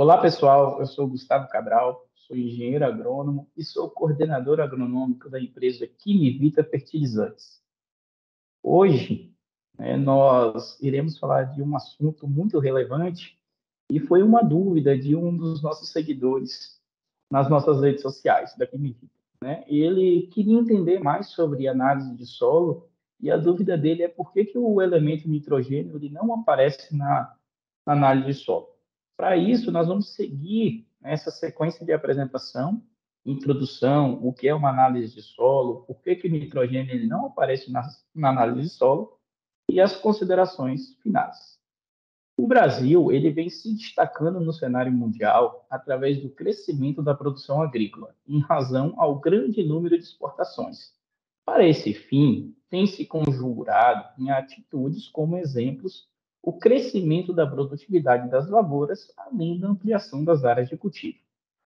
Olá, pessoal. Eu sou Gustavo Cabral, sou engenheiro agrônomo e sou coordenador agronômico da empresa Quimivita Fertilizantes. Hoje, nós iremos falar de um assunto muito relevante e foi uma dúvida de um dos nossos seguidores nas nossas redes sociais da Quimivita, né? E ele queria entender mais sobre análise de solo e a dúvida dele é por que que o elemento nitrogênio ele não aparece na análise de solo. Para isso, nós vamos seguir essa sequência de apresentação, introdução, o que é uma análise de solo, por que que o nitrogênio ele não aparece na análise de solo e as considerações finais. O Brasil ele vem se destacando no cenário mundial através do crescimento da produção agrícola, em razão ao grande número de exportações. Para esse fim, tem se conjurado em atitudes como exemplos o crescimento da produtividade das lavouras, além da ampliação das áreas de cultivo.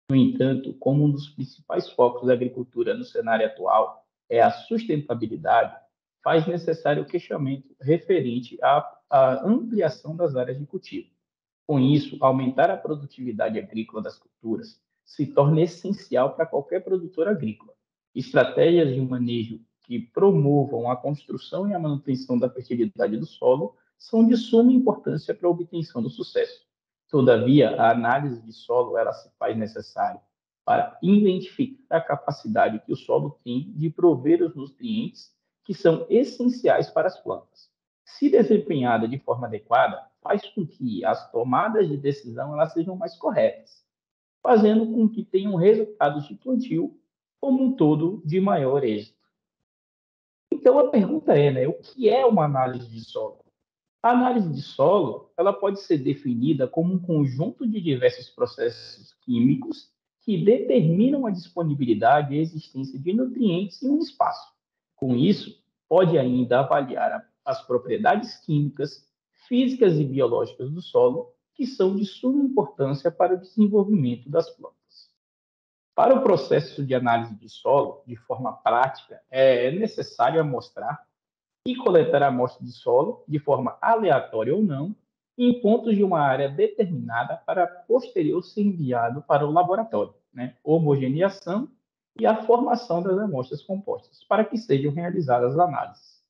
No entanto, como um dos principais focos da agricultura no cenário atual é a sustentabilidade, faz necessário o questionamento referente à ampliação das áreas de cultivo. Com isso, aumentar a produtividade agrícola das culturas se torna essencial para qualquer produtor agrícola. Estratégias de manejo que promovam a construção e a manutenção da fertilidade do solo são de suma importância para a obtenção do sucesso. Todavia, a análise de solo ela se faz necessária para identificar a capacidade que o solo tem de prover os nutrientes que são essenciais para as plantas. Se desempenhada de forma adequada, faz com que as tomadas de decisão elas sejam mais corretas, fazendo com que tenham resultados de plantio como um todo de maior êxito. Então a pergunta é, né, o que é uma análise de solo? A análise de solo, ela pode ser definida como um conjunto de diversos processos químicos que determinam a disponibilidade e a existência de nutrientes em um espaço. Com isso, pode ainda avaliar as propriedades químicas, físicas e biológicas do solo, que são de suma importância para o desenvolvimento das plantas. Para o processo de análise de solo, de forma prática, é necessário amostrar e coletar a amostra de solo, de forma aleatória ou não, em pontos de uma área determinada para posterior ser enviado para o laboratório, né? Homogeneização e a formação das amostras compostas, para que sejam realizadas análises.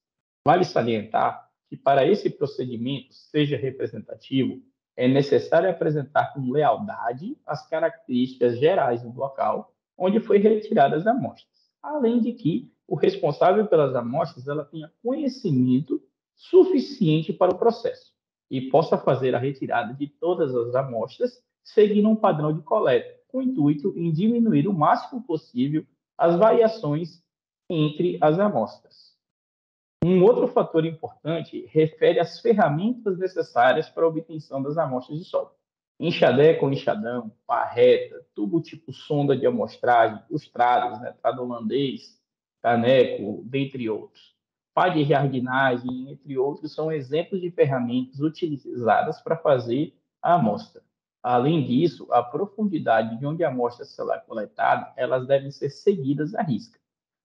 Vale salientar que, para esse procedimento seja representativo, é necessário apresentar com lealdade as características gerais do local onde foi retiradas as amostras, além de que o responsável pelas amostras ela tenha conhecimento suficiente para o processo e possa fazer a retirada de todas as amostras seguindo um padrão de coleta, com o intuito em diminuir o máximo possível as variações entre as amostras. Um outro fator importante refere às ferramentas necessárias para a obtenção das amostras de solo. Enxadeca ou enxadão, pá reta, tubo tipo sonda de amostragem, os trados, né, trado holandês, caneco, dentre outros. Pá de jardinagem, entre outros, são exemplos de ferramentas utilizadas para fazer a amostra. Além disso, a profundidade de onde a amostra será coletada, elas devem ser seguidas à risca.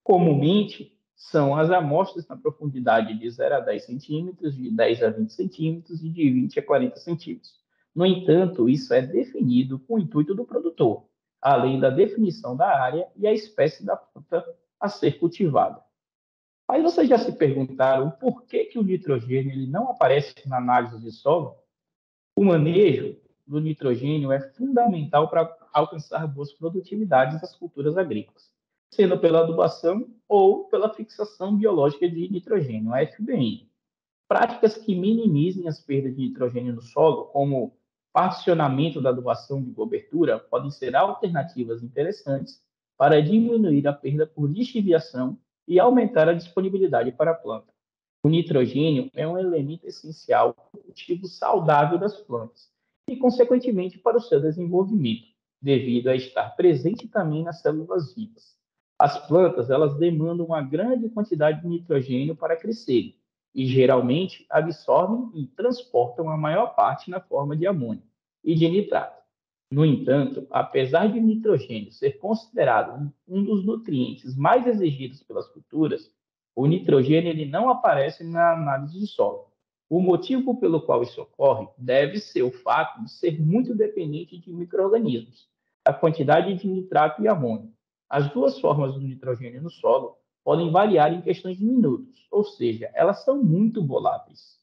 Comumente, são as amostras na profundidade de 0 a 10 centímetros, de 10 a 20 centímetros e de 20 a 40 centímetros. No entanto, isso é definido com o intuito do produtor, além da definição da área e a espécie da planta a ser cultivada. Aí vocês já se perguntaram por que, que o nitrogênio ele não aparece na análise de solo? O manejo do nitrogênio é fundamental para alcançar boas produtividades das culturas agrícolas, sendo pela adubação ou pela fixação biológica de nitrogênio, a FBN. Práticas que minimizem as perdas de nitrogênio no solo, como particionamento da adubação de cobertura, podem ser alternativas interessantes para diminuir a perda por lixiviação e aumentar a disponibilidade para a planta. O nitrogênio é um elemento essencial para o cultivo saudável das plantas e, consequentemente, para o seu desenvolvimento, devido a estar presente também nas células vivas. As plantas elas demandam uma grande quantidade de nitrogênio para crescerem e, geralmente, absorvem e transportam a maior parte na forma de amônio e de nitrato. No entanto, apesar de o nitrogênio ser considerado um dos nutrientes mais exigidos pelas culturas, o nitrogênio ele não aparece na análise de solo. O motivo pelo qual isso ocorre deve ser o fato de ser muito dependente de micro-organismos, a quantidade de nitrato e amônio. As duas formas do nitrogênio no solo podem variar em questões de minutos, ou seja, elas são muito voláteis.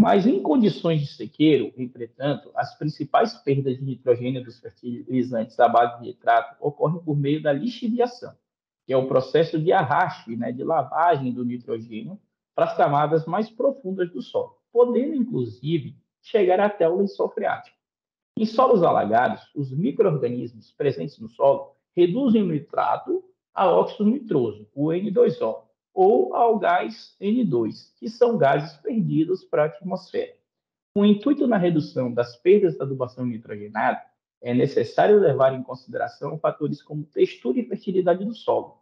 Mas em condições de sequeiro, entretanto, as principais perdas de nitrogênio dos fertilizantes à base de nitrato ocorrem por meio da lixiviação, que é o processo de arraste, né, de lavagem do nitrogênio para as camadas mais profundas do solo, podendo, inclusive, chegar até o lençol freático. Em solos alagados, os micro-organismos presentes no solo reduzem o nitrato a óxido nitroso, o N2O, ou ao gás N2, que são gases perdidos para a atmosfera. Com o intuito na redução das perdas da adubação nitrogenada, é necessário levar em consideração fatores como textura e fertilidade do solo,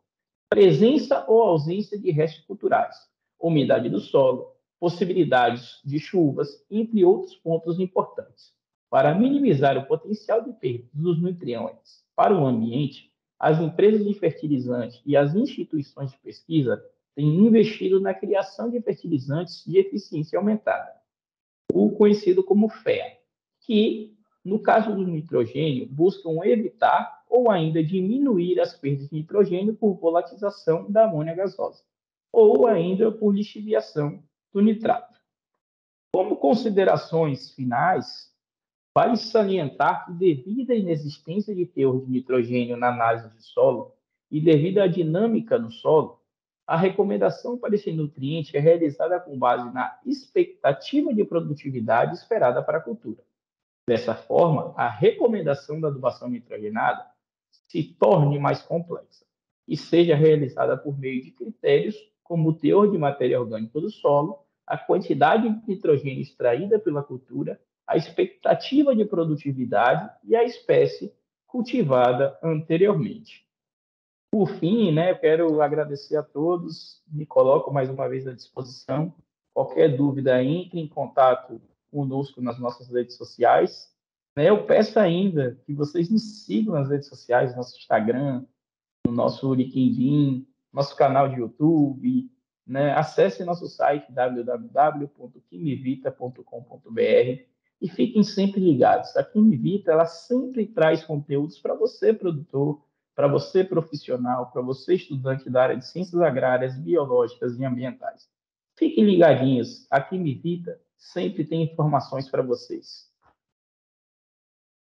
presença ou ausência de restos culturais, umidade do solo, possibilidades de chuvas, entre outros pontos importantes. Para minimizar o potencial de perda dos nutrientes para o ambiente, as empresas de fertilizantes e as instituições de pesquisa têm investido na criação de fertilizantes de eficiência aumentada, o conhecido como FEA, que, no caso do nitrogênio, buscam evitar ou ainda diminuir as perdas de nitrogênio por volatilização da amônia gasosa, ou ainda por lixiviação do nitrato. Como considerações finais, vale salientar que, devido à inexistência de teor de nitrogênio na análise de solo e devido à dinâmica no solo, a recomendação para esse nutriente é realizada com base na expectativa de produtividade esperada para a cultura. Dessa forma, a recomendação da adubação nitrogenada se torne mais complexa e seja realizada por meio de critérios como o teor de matéria orgânica do solo, a quantidade de nitrogênio extraída pela cultura, a expectativa de produtividade e a espécie cultivada anteriormente. Por fim, né, eu quero agradecer a todos, me coloco mais uma vez à disposição. Qualquer dúvida, entre em contato conosco nas nossas redes sociais. Né? Eu peço ainda que vocês nos sigam nas redes sociais, no nosso Instagram, no nosso LinkedIn, nosso canal de YouTube. Né? Acesse nosso site www.quimivita.com.br e fiquem sempre ligados. A Quimivita, ela sempre traz conteúdos para você, produtor, para você, profissional, para você, estudante da área de ciências agrárias, biológicas e ambientais. Fiquem ligadinhos, a Quimivita sempre tem informações para vocês.